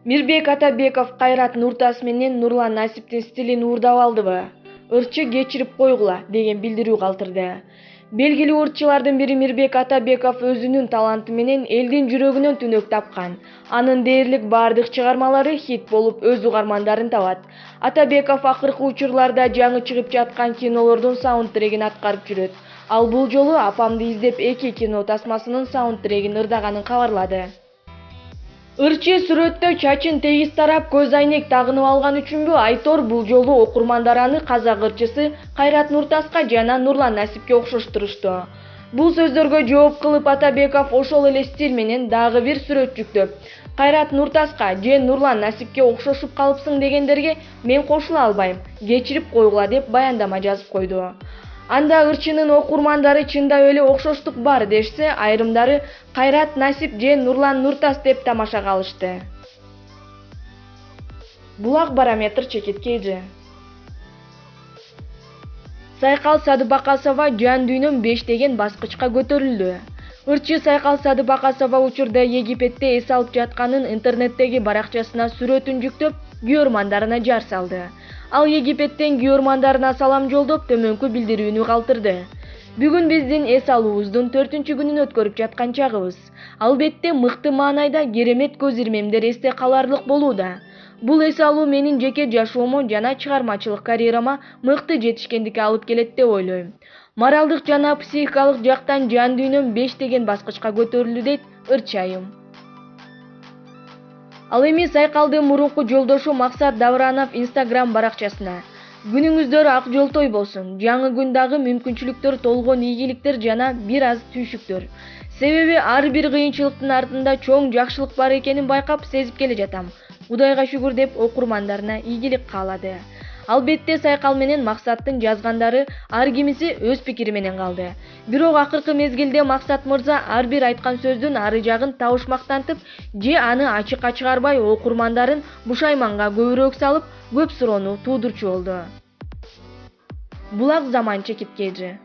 Мирбек Атабеков Кайрат Нуртас менен Нурлан Насиптин стилин уурдап алдыбы? Ырчы кечирип койгула деген билдирүү калтырды. Белгилүү ырчылардын бири Мирбек Атабеков өзүнүн таланты менен элдин жүрөгүнөн түнөк тапкан. Анын дээрлик бардык чыгармалары хит болуп, өз угармандарын табат. Атабеков акыркы учурларда жаңы чыгып жаткан кинолордун саундтрегин аткарып жүрөт. Ал бул жолу Апамды издеп 2 кино тасмасынын саундтрегин ырдаганын кабарлады. Ырчы сүрөттө чачын тегиз тарап көз айнек тагынып алган үчүнбү Айтор бул жолу окурмандар аны казак ырчысы Кайрат Нуртаска жана Нурлан Насипке окшоштурушту. Бул сөздөргө жооп кылып Атабеков ошол эле стиль менен дагы бир сүрөт жүктөп, Кайрат Нуртаска же Нурлан Насипке окшошуп калыпсың дегендерге мен кошула албайм, кечирип койгула деп баяндама жазып койду. Анда ырчынын окурмандары чындап эле окшоштук бар дешсе, айрымдары Кайрат Насип же Нурлан Нуртас деп тамашага алышты. Булак барометр чекиткейди. Сайкал Садыбакасова жан дүйнөм 5 деген баскычка көтөрүлдү. Ырчы Сайкал Садыбакасова учурда Египетте эс алып жатканын интернеттеги баракчасына сүрөтүн жүктөп, күйөрмандарына жар салды. Ал Египеттен күйөрмандарына салам жолдоп, төмөнкү билдирүүнү калтырды. Бүгүн биздин эс алуубуздун 4-күнүн өткөрүп жаткан чагыбыз. Албетте мыкты маанайда керемет көз ирмемдер эсте каларлык болууда. Бул эс алуу менин жеке жашоомо жана чыгармачылык карьерама мыкты жетишкендикке алып келет деп ойлойм. Моралдык жана психикалык жактан жан дүйнөм 5 деген баскычка көтөрүлдү дейт ырчы айым. Ал эми Сайкалдын мурунку жолдошу Максат Давранов Instagram баракчасына: "Күнүңүздөр ак жолтой болсун. Жаңы күн дагы мүмкүнчүлүктөр толгон ийгиликтер жана бир аз түйшүктөр. Себеби ар бир кыйынчылыктын артында чоң жакшылык бар экенин байкап, сезип келе жатам. Кудайга шүгүр" деп окурмандарына ийгилик каалады. Албетте Сайкал менен Максаттын жазгандары ар кимиси өз пикири менен калды. Бирок акыркы мезгилде Максат мырза ар бир айткан сөздүн ары жагын табышмактантып, же аны ачыкка чыгарбай окурмандарын бушайманга көбүрөөк салып, көп суроону туудурчу болду. Булак заман чекиткейди.